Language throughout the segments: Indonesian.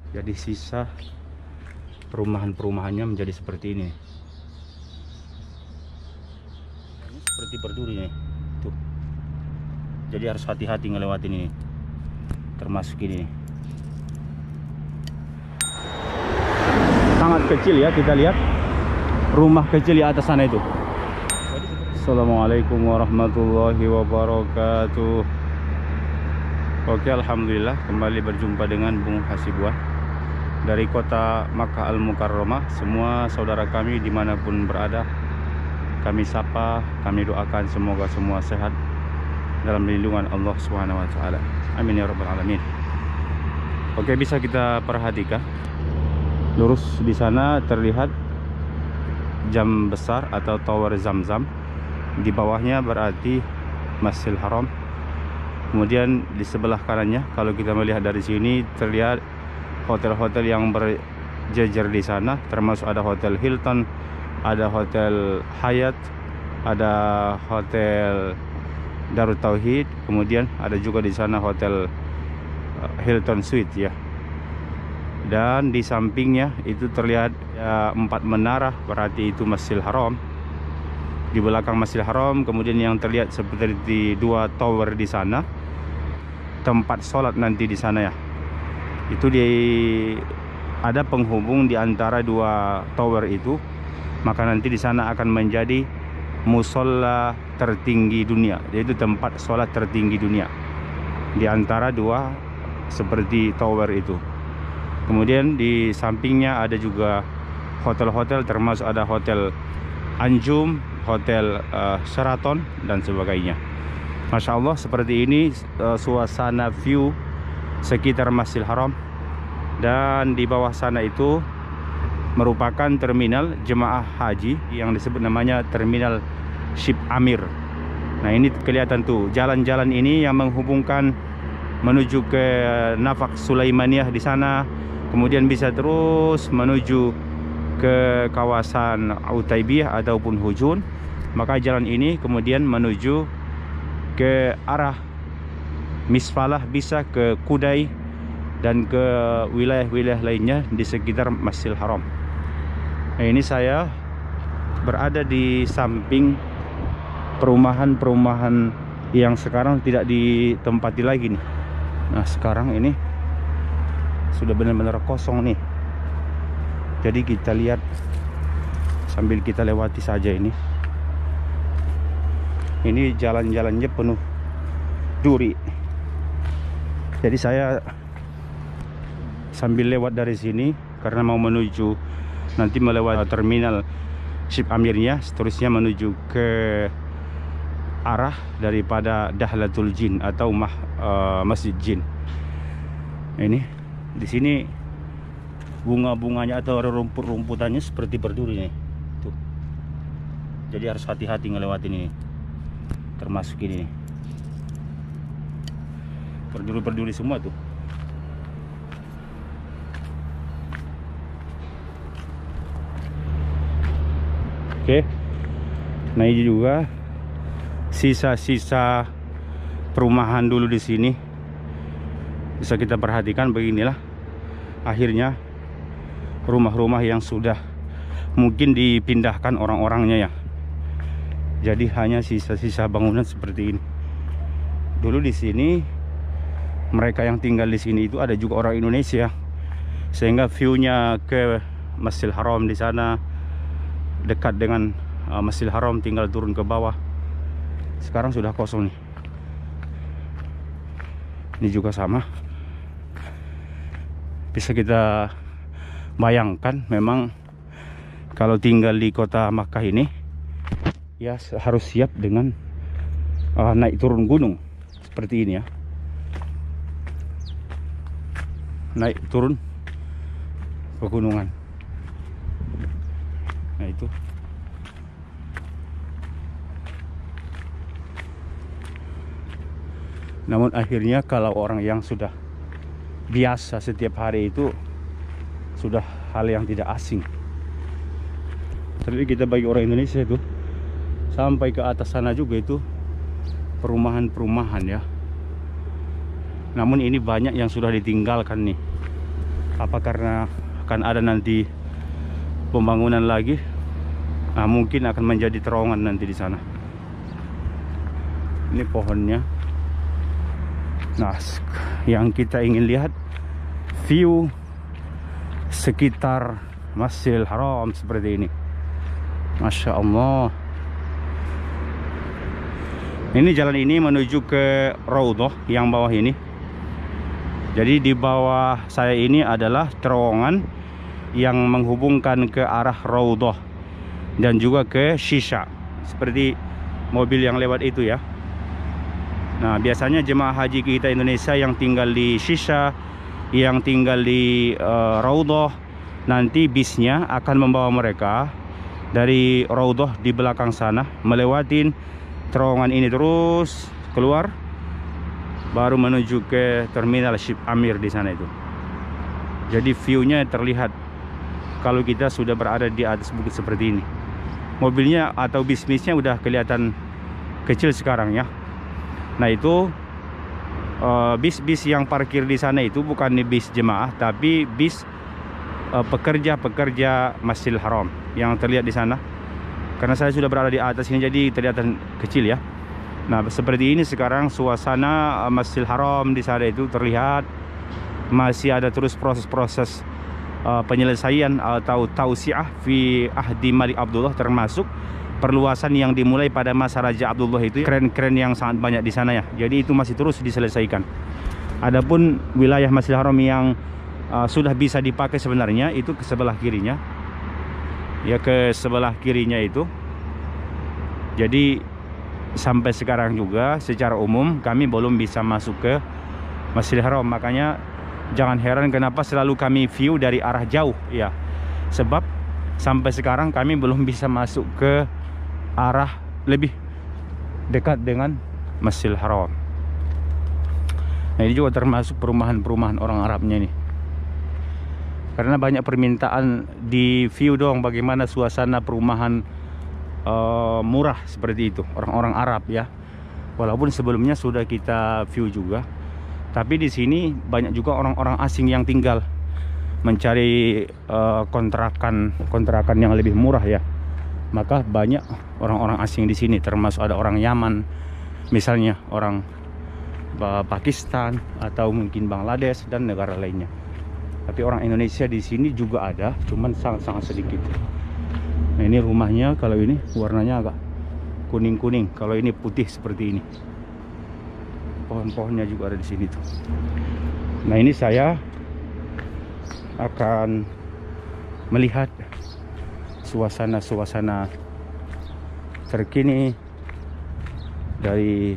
Jadi sisa perumahan-perumahannya menjadi seperti ini. Ini seperti berduri nih. Tuh. Jadi harus hati-hati ngelewatin ini. Termasuk ini. Sangat kecil ya, kita lihat rumah kecil di atas sana itu. Assalamualaikum warahmatullahi wabarakatuh. Oke, alhamdulillah kembali berjumpa dengan Bung Hasibuan dari kota Makkah Al-Mukarramah. Semua saudara kami dimanapun berada, kami sapa, kami doakan semoga semua sehat dalam lindungan Allah Subhanahu wa taala. Amin ya rabbal alamin. Oke, bisa kita perhatikan lurus di sana terlihat jam besar atau tower Zamzam. Di bawahnya berarti Masjidil Haram. Kemudian di sebelah kanannya, kalau kita melihat dari sini, terlihat hotel-hotel yang berjejer di sana, termasuk ada Hotel Hilton, ada Hotel Hyatt, ada Hotel Darut Tauhid, kemudian ada juga di sana Hotel Hilton Suite ya. Dan di sampingnya itu terlihat 4 menara, berarti itu Masjidil Haram. Di belakang Masjidil Haram, kemudian yang terlihat seperti 2 tower di sana, tempat sholat nanti di sana ya. Itu ada penghubung di antara 2 tower itu, maka nanti di sana akan menjadi musola tertinggi dunia, yaitu tempat sholat tertinggi dunia di antara 2 seperti tower itu. Kemudian di sampingnya ada juga hotel-hotel, termasuk ada Hotel Anjum, Hotel Sheraton dan sebagainya. Masya Allah, seperti ini suasana view sekitar Masjidil Haram. Dan di bawah sana itu merupakan terminal jemaah haji yang disebut namanya Terminal Ship Amir. Nah, ini kelihatan tuh jalan-jalan ini yang menghubungkan menuju ke Nafaq Sulaimaniyah di sana, kemudian bisa terus menuju ke kawasan Utaibiyah ataupun Hujun. Maka jalan ini kemudian menuju ke arah Misfalah, bisa ke Kudai dan ke wilayah-wilayah lainnya di sekitar Masjidil Haram. Nah, ini saya berada di samping perumahan-perumahan yang sekarang tidak ditempati lagi nih. Nah, sekarang ini sudah benar-benar kosong nih. Jadi kita lihat sambil kita lewati saja ini. Ini jalan-jalannya penuh duri. Jadi saya sambil lewat dari sini karena mau menuju nanti melewati terminal Ship Amirnya, seterusnya menuju ke arah daripada Dahlatul Jin atau Masjid Jin. Ini di sini bunga-bunganya atau rumput-rumputannya seperti berduri nih. Tuh. Jadi harus hati-hati ngelewatin ini. Termasuk ini nih. Berduri-berduri semua tuh. Oke. Nah, ini juga sisa-sisa perumahan dulu di sini. Bisa kita perhatikan beginilah akhirnya rumah-rumah yang sudah mungkin dipindahkan orang-orangnya ya. Jadi hanya sisa-sisa bangunan seperti ini. Dulu di sini mereka yang tinggal di sini itu ada juga orang Indonesia, sehingga view-nya ke Masjidil Haram di sana dekat dengan Masjidil Haram, tinggal turun ke bawah. Sekarang sudah kosong nih. Ini juga sama. Bisa kita bayangkan memang kalau tinggal di kota Makkah ini ya harus siap dengan naik turun gunung seperti ini ya. Naik turun pegunungan. Nah, itu namun akhirnya kalau orang yang sudah biasa setiap hari itu sudah hal yang tidak asing. Tapi kita bagi orang Indonesia itu sampai ke atas sana juga itu perumahan-perumahan ya. Namun ini banyak yang sudah ditinggalkan nih. Apa karena akan ada nanti pembangunan lagi? Nah, mungkin akan menjadi terowongan nanti di sana. Ini pohonnya. Nah, yang kita ingin lihat view sekitar Masjidil Haram seperti ini. Masya Allah. Ini jalan ini menuju ke Raudhah yang bawah ini. Jadi di bawah saya ini adalah terowongan yang menghubungkan ke arah Raudhah dan juga ke Shisha, seperti mobil yang lewat itu ya. Nah, biasanya jemaah haji kita Indonesia yang tinggal di Shisha, yang tinggal di Raudhah, nanti bisnya akan membawa mereka dari Raudhah di belakang sana, melewatin terowongan ini terus keluar, baru menuju ke terminal Ship Amir di sana itu. Jadi view-nya terlihat kalau kita sudah berada di atas bukit seperti ini. Mobilnya atau bis-bisnya udah kelihatan kecil sekarang ya. Nah, itu bis-bis yang parkir di sana itu bukan bis jemaah, tapi bis pekerja-pekerja Masjidil Haram yang terlihat di sana. Karena saya sudah berada di atas ini, jadi kelihatan kecil ya. Nah, seperti ini sekarang suasana Masjidil Haram di sana itu terlihat masih ada terus proses-proses penyelesaian atau tausiah fi ahdi Malik Abdullah, termasuk perluasan yang dimulai pada masa Raja Abdullah itu. Keren-keren yang sangat banyak di sana ya. Jadi itu masih terus diselesaikan. Adapun wilayah Masjidil Haram yang sudah bisa dipakai sebenarnya itu ke sebelah kirinya. Ya, ke sebelah kirinya itu. Jadi sampai sekarang juga secara umum kami belum bisa masuk ke Masjidil Haram. Makanya jangan heran kenapa selalu kami view dari arah jauh ya. Sebab sampai sekarang kami belum bisa masuk ke arah lebih dekat dengan Masjidil Haram. Nah, ini juga termasuk perumahan-perumahan orang Arabnya nih. Karena banyak permintaan di view dong bagaimana suasana perumahan murah seperti itu, orang-orang Arab ya. Walaupun sebelumnya sudah kita view juga, tapi di sini banyak juga orang-orang asing yang tinggal mencari kontrakan yang lebih murah ya. Maka banyak orang-orang asing di sini, termasuk ada orang Yaman misalnya, orang Pakistan atau mungkin Bangladesh dan negara lainnya. Tapi orang Indonesia di sini juga ada, cuman sangat-sangat sedikit. Nah, ini rumahnya, kalau ini warnanya agak kuning-kuning, kalau ini putih seperti ini. Pohon-pohonnya juga ada di sini tuh. Nah, ini saya akan melihat suasana-suasana terkini dari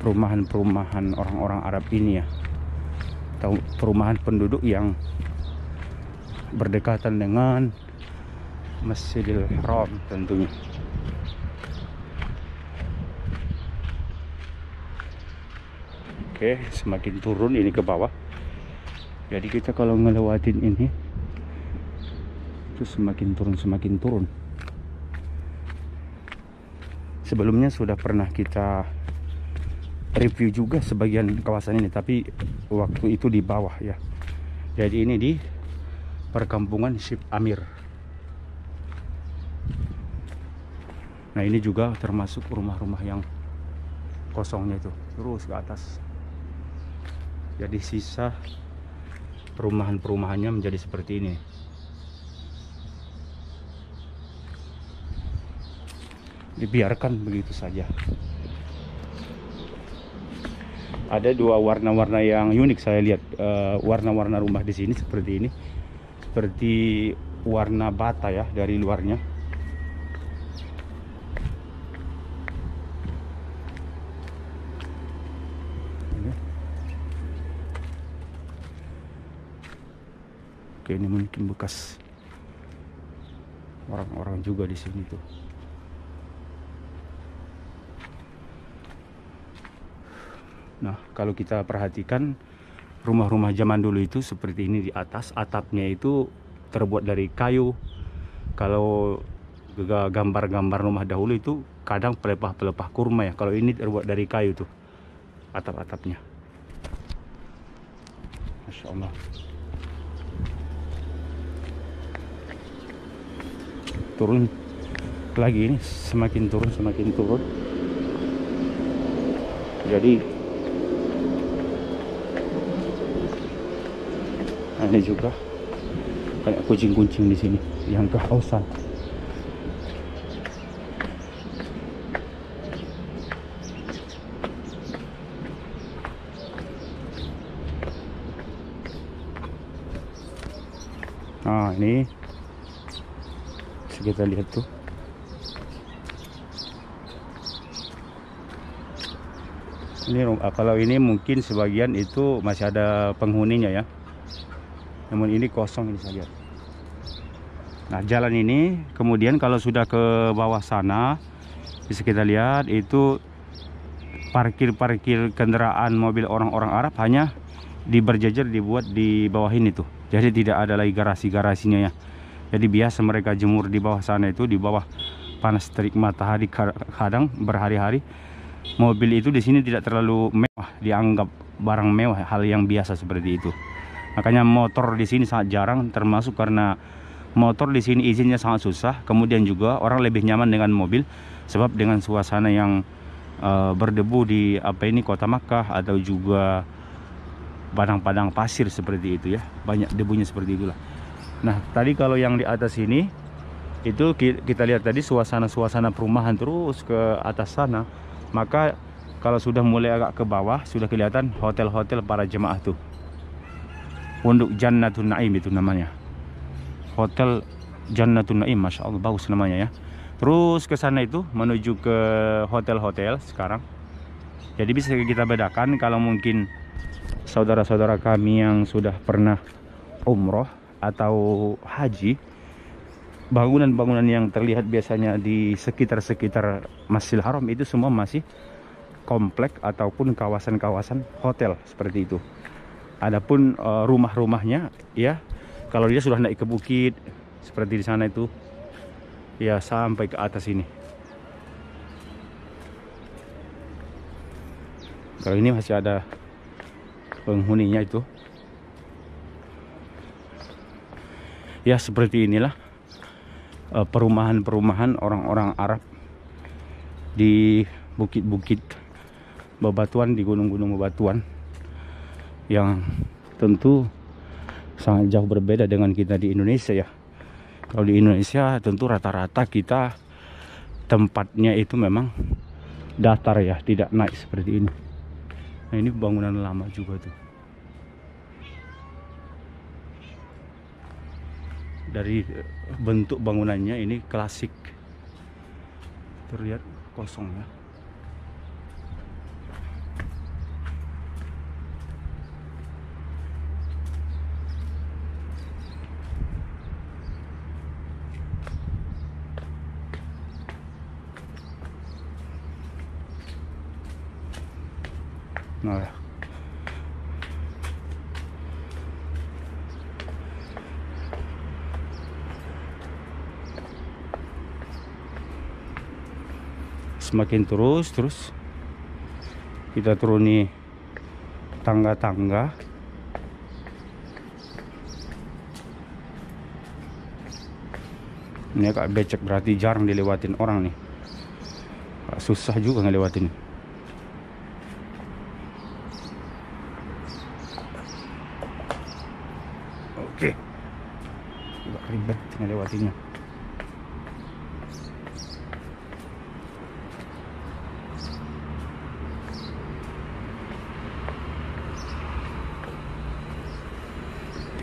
perumahan-perumahan orang-orang Arab ini ya, atau perumahan penduduk yang berdekatan dengan Masjidil Haram tentunya. Oke, semakin turun ini ke bawah. Jadi kita kalau ngelewatin ini itu semakin turun. Sebelumnya sudah pernah kita review juga sebagian kawasan ini, tapi waktu itu di bawah ya. Jadi ini di perkampungan Ship Amir. Nah, ini juga termasuk rumah-rumah yang kosongnya itu terus ke atas. Jadi sisa perumahan-perumahannya menjadi seperti ini. Dibiarkan begitu saja. Ada dua warna-warna yang unik saya lihat. Warna-warna rumah di sini seperti ini, seperti warna bata ya dari luarnya. Oke, ini mungkin bekas orang-orang juga di sini tuh. Nah, kalau kita perhatikan rumah-rumah zaman dulu itu seperti ini, di atas atapnya itu terbuat dari kayu. Kalau gambar-gambar rumah dahulu itu kadang pelepah-pelepah kurma ya. Kalau ini terbuat dari kayu tuh atap-atapnya. Masya Allah. turun lagi, ini semakin turun jadi ini juga kayak kucing-kucing di sini yang kehausan. Nah, ini kita lihat tuh. Ini kalau ini mungkin sebagian itu masih ada penghuninya ya. Namun ini kosong, ini saya lihat. Nah, jalan ini kemudian kalau sudah ke bawah sana bisa kita lihat itu parkir kendaraan mobil orang-orang Arab hanya berjajar dibuat di bawah ini tuh. Jadi tidak ada lagi garasi-garasinya ya. Jadi biasa mereka jemur di bawah sana itu, di bawah panas terik matahari kadang berhari-hari. Mobil itu di sini tidak terlalu mewah, dianggap barang mewah, hal yang biasa seperti itu. Makanya motor di sini sangat jarang, termasuk karena motor di sini izinnya sangat susah. Kemudian juga orang lebih nyaman dengan mobil, sebab dengan suasana yang berdebu di kota Makkah, atau juga padang-padang pasir seperti itu ya, banyak debunya seperti itulah. Nah, tadi kalau yang di atas ini itu kita lihat tadi suasana perumahan terus ke atas sana. Maka kalau sudah mulai agak ke bawah sudah kelihatan hotel-hotel para jemaah tuh. Pondok Jannatun Naim itu namanya. Hotel Jannatun Naim, Masya Allah, bagus namanya ya. Terus ke sana itu menuju ke hotel-hotel sekarang. Jadi bisa kita bedakan kalau mungkin saudara-saudara kami yang sudah pernah umroh atau haji, bangunan-bangunan yang terlihat biasanya di sekitar Masjidil Haram itu semua masih komplek ataupun kawasan-kawasan hotel seperti itu. Adapun rumah-rumahnya ya, kalau dia sudah naik ke bukit seperti di sana itu ya, sampai ke atas ini. Kalau ini masih ada penghuninya itu. Ya, seperti inilah perumahan-perumahan orang-orang Arab di bukit-bukit bebatuan, di gunung-gunung bebatuan, yang tentu sangat jauh berbeda dengan kita di Indonesia ya. Kalau di Indonesia tentu rata-rata kita tempatnya itu memang datar ya, tidak naik seperti ini. Nah, ini bangunan lama juga tuh. Dari bentuk bangunannya ini klasik, terlihat kosong ya. Nah, semakin terus kita turuni tangga-tangga. Ini agak becek, berarti jarang dilewatin orang nih. Susah juga ngelewatin. Oke, agak ribet ngelewatinnya.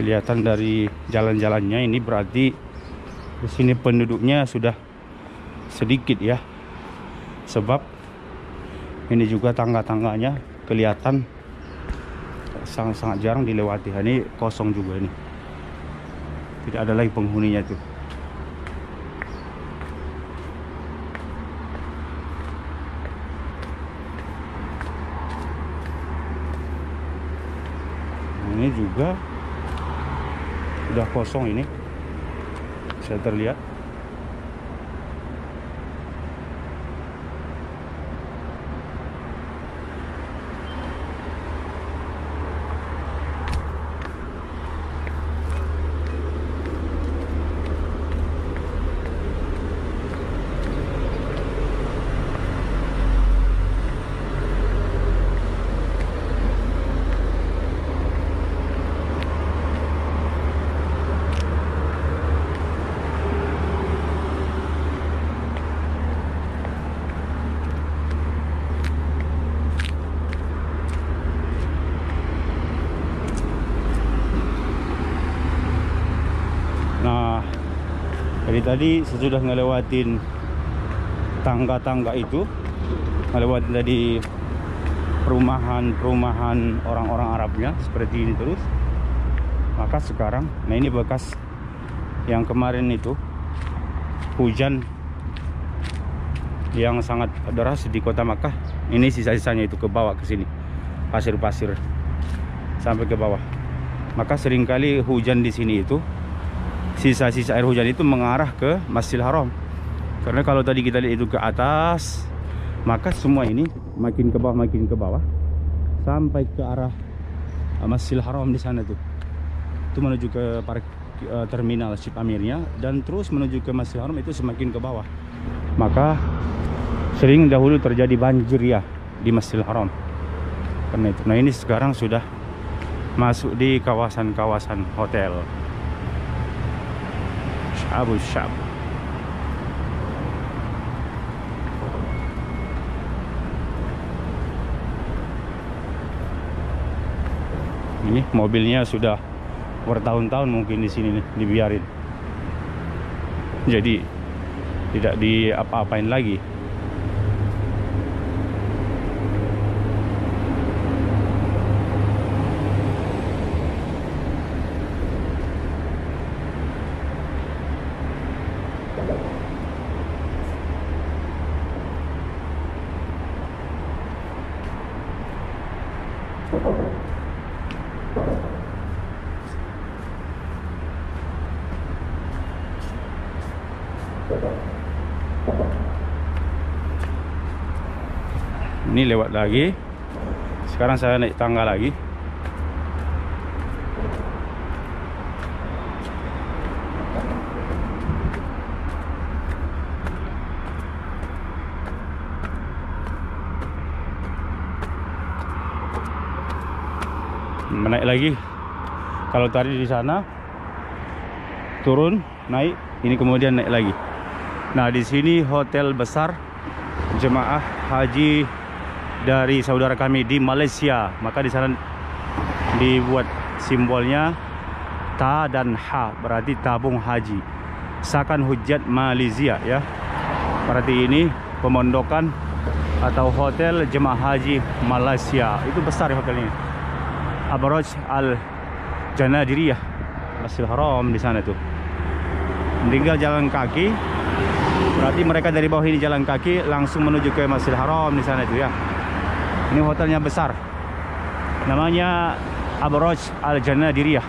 Kelihatan dari jalan-jalannya ini berarti di sini penduduknya sudah sedikit ya, sebab ini juga tangga-tangganya kelihatan sangat-sangat jarang dilewati. Ini kosong juga, ini tidak ada lagi penghuninya tuh. Ini juga sudah kosong, ini bisa terlihat. Jadi tadi sesudah ngelewatin tangga-tangga itu, ngelewatin tadi perumahan orang-orang Arabnya seperti ini terus. Maka sekarang, nah ini bekas yang kemarin itu hujan yang sangat deras di kota Makkah. Ini sisa-sisanya itu ke bawah ke sini, pasir-pasir sampai ke bawah. Maka seringkali hujan di sini itu, sisa-sisa air hujan itu mengarah ke Masjidil Haram. Karena kalau tadi kita lihat itu ke atas, maka semua ini makin ke bawah sampai ke arah Masjidil Haram di sana tuh. Itu menuju ke terminal Ship Amirnya, dan terus menuju ke Masjidil Haram itu semakin ke bawah. Maka sering dahulu terjadi banjir ya di Masjidil Haram karena itu. Nah ini sekarang sudah masuk di kawasan-kawasan hotel Abu Shab. Ini mobilnya sudah bertahun-tahun mungkin di sini nih, dibiarin. Jadi tidak diapa-apain lagi. Ini lewat lagi. Sekarang saya naik tangga lagi. Menaik lagi. Kalau tadi di sana turun, naik, ini kemudian naik lagi. Nah, di sini hotel besar jemaah haji dari saudara kami di Malaysia. Maka di sana dibuat simbolnya ta dan ha, berarti tabung haji. Sakan Hujjat Malaysia ya. Berarti ini pemondokan atau hotel jemaah haji Malaysia. Itu besar ya hotel ini. Abraj Al Janadiriyah, Masjidil Haram di sana tuh. Tinggal jalan kaki. Berarti mereka dari bawah ini jalan kaki langsung menuju ke Masjidil Haram di sana itu ya. Ini hotelnya besar. Namanya Abraj Al Janadiriyah.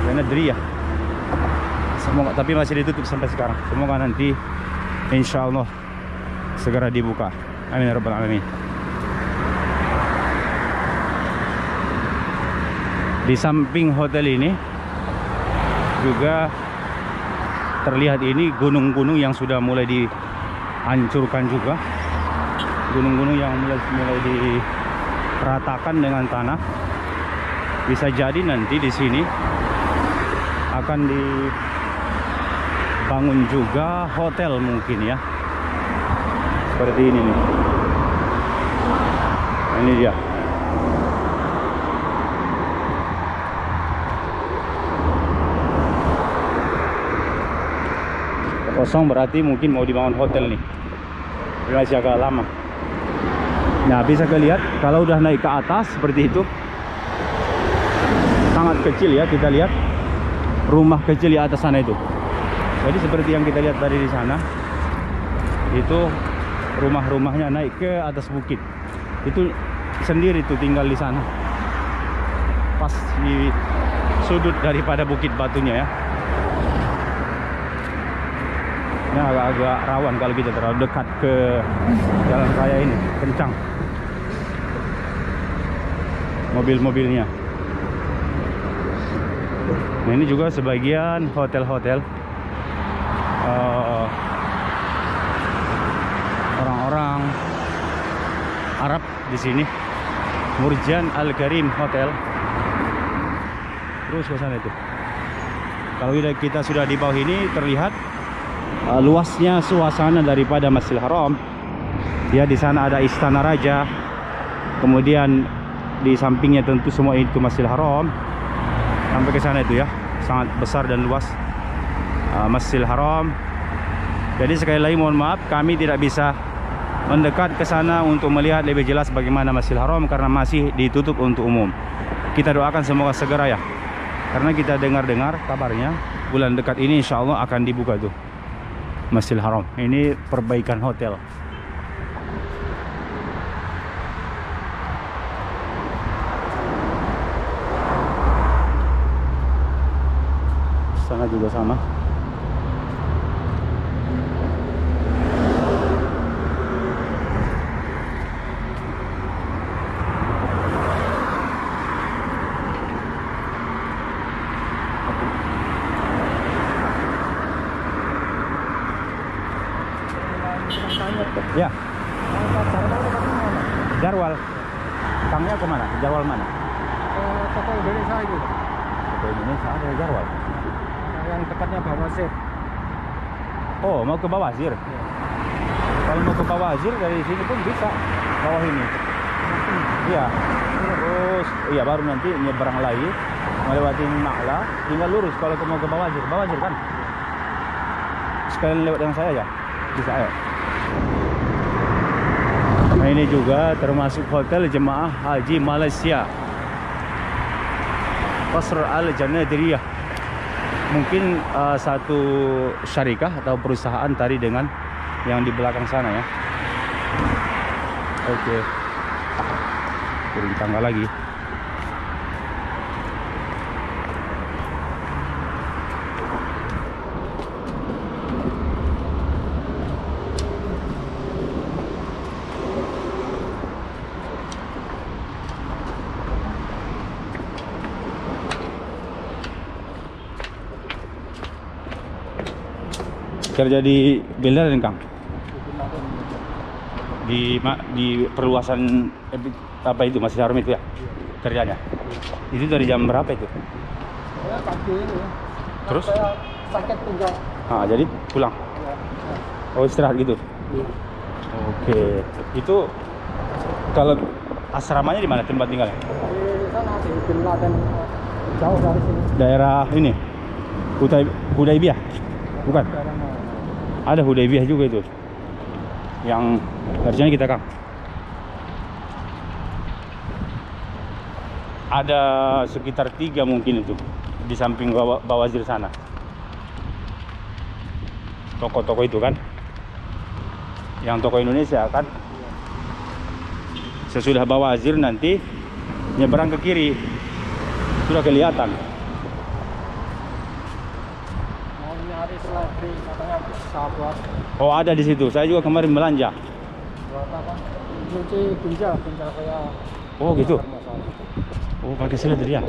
Janadiriyah. Semoga, tapi masih ditutup sampai sekarang. Semoga nanti insya Allah segera dibuka. Amin ya rabbal alamin. Di samping hotel ini juga terlihat ini gunung-gunung yang sudah mulai dihancurkan juga. Gunung-gunung yang mulai diratakan dengan tanah. Bisa jadi nanti di sini akan dibangun juga hotel mungkin ya. Seperti ini nih. Nah, ini dia. Kosong berarti mungkin mau dibangun hotel nih. Masih agak lama. Nah, bisa kelihat kalau udah naik ke atas seperti itu, sangat kecil ya. Kita lihat rumah kecil di atas sana itu. Jadi seperti yang kita lihat tadi di sana, itu rumah-rumahnya naik ke atas bukit. Itu sendiri tuh tinggal di sana, pas di sudut daripada bukit batunya ya. Ini agak-agak rawan kalau kita terlalu dekat ke jalan raya ini, kencang mobil-mobilnya. Nah, ini juga sebagian hotel-hotel orang-orang Arab di sini. Murjan Al Karim Hotel. Terus ke sana itu. Kalau kita sudah di bawah ini terlihat luasnya suasana daripada Masjidil Haram. Ya, di sana ada Istana Raja. Kemudian di sampingnya tentu semua itu Masjidil Haram. Sampai ke sana itu ya, sangat besar dan luas. Masjidil Haram. Jadi sekali lagi mohon maaf, kami tidak bisa mendekat ke sana untuk melihat lebih jelas bagaimana Masjidil Haram karena masih ditutup untuk umum. Kita doakan semoga segera ya, karena kita dengar-dengar kabarnya bulan dekat ini insya Allah akan dibuka tuh Masjidil Haram. Ini perbaikan hotel. Sana juga sama. Ya. Jarwal. Kangnya kemana? Jarwal mana? Toko Indonesia itu. Toko Indonesia ada Jarwal. Yang tepatnya Bawasir. Oh, mau ke Bawasir? Ya. Kalau mau ke Bawasir dari sini pun bisa. Bawah ini. Iya. Terus iya baru nanti nyebrang lagi melewati Na'la, tinggal lurus kalau mau ke Bawasir. Bawasir kan? Sekalian lewat dengan saya ya. Bisa ayo. Nah ini juga termasuk hotel jemaah haji Malaysia, Qasr Al-Janadiriyah. Mungkin satu syarikah atau perusahaan tadi dengan yang di belakang sana ya. Oke. Turun tangga lagi. Kerja di Bildadan Kang? Di perluasan apa itu Masjidil Haram itu ya? Kerjanya? Itu dari jam berapa itu? Saya pagi ini. Terus? Saya sakit pinggang. Ah, jadi pulang? Oh istirahat gitu? Oke. Itu kalau asramanya di mana tempat tinggalnya? Di sana di Bildadan, jauh dari sini. Daerah ini? Hudaybiyah? Bukan? Ada Hudaybiyah juga itu. Yang harusnya kita Kang. Ada sekitar 3 mungkin itu di samping Bawasir sana. Toko-toko itu kan. Yang toko Indonesia kan. Sesudah Bawasir nanti nyebrang ke kiri. Sudah kelihatan. Nyari seledri katanya sahabat. Oh ada di situ. Saya juga kemarin belanja. Buat apa? Cuci ginjal saya. Oh gitu. Oh pakai seledri ya.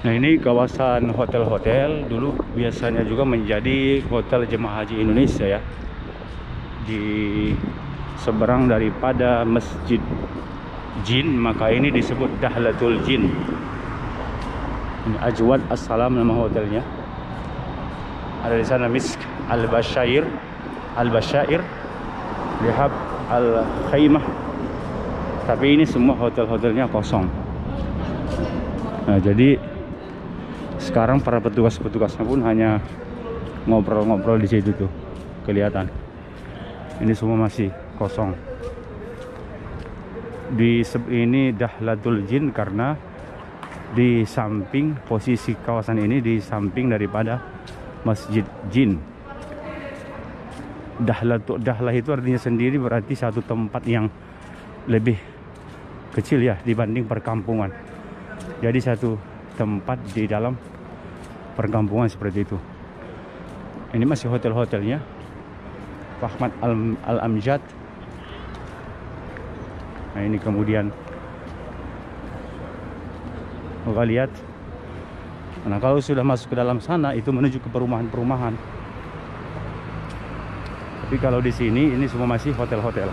Nah ini kawasan hotel-hotel dulu biasanya juga menjadi hotel jemaah haji Indonesia ya. Di seberang daripada Masjid Jin, maka ini disebut Dahlatul Jin. Ini Ajwad Assalam nama hotelnya. Ada di sana Misk Al-Bashair, Lihab Al-Khaimah. Tapi ini semua hotel-hotelnya kosong. Nah, jadi sekarang para petugas-petugasnya pun hanya ngobrol-ngobrol di situ tuh. Kelihatan. Ini semua masih kosong. Ini Dahlatul Jin karena di samping posisi kawasan ini di samping daripada Masjid Jin. Dahlah itu artinya sendiri berarti satu tempat yang lebih kecil ya dibanding perkampungan. Jadi satu tempat di dalam perkampungan seperti itu. Ini masih hotel-hotelnya Fahmad Al-Amjad. Nah ini kemudian kita lihat. Nah kalau sudah masuk ke dalam sana itu menuju ke perumahan-perumahan. Tapi kalau di sini ini semua masih hotel-hotel.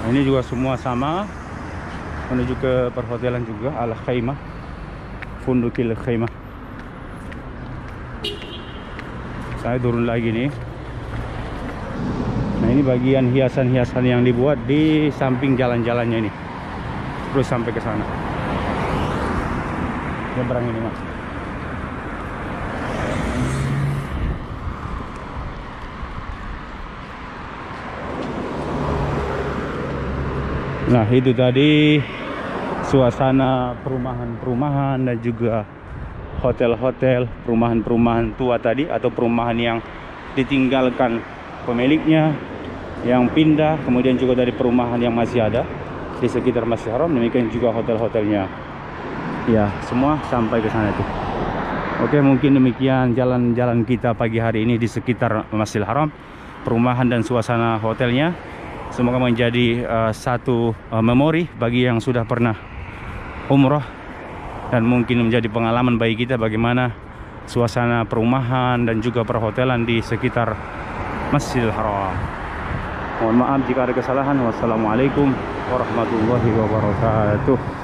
Nah, ini juga semua sama, menuju ke perhotelan juga, Al Khaimah, Fundukil Khaimah. Saya turun lagi nih. Nah, ini bagian hiasan-hiasan yang dibuat di samping jalan-jalannya ini, terus sampai ke sana. Nyebrang ini mas. Nah, itu tadi suasana perumahan-perumahan dan juga hotel-hotel, perumahan-perumahan tua tadi, atau perumahan yang ditinggalkan pemiliknya, yang pindah, kemudian juga dari perumahan yang masih ada di sekitar Masjidil Haram. Demikian juga hotel-hotelnya. Ya, semua sampai ke sana tuh. Oke, mungkin demikian jalan-jalan kita pagi hari ini di sekitar Masjidil Haram, perumahan dan suasana hotelnya. Semoga menjadi satu memori bagi yang sudah pernah umroh, dan mungkin menjadi pengalaman bagi kita bagaimana suasana perumahan dan juga perhotelan di sekitar Masjidil Haram. Mohon maaf jika ada kesalahan. Wassalamualaikum warahmatullahi wabarakatuh.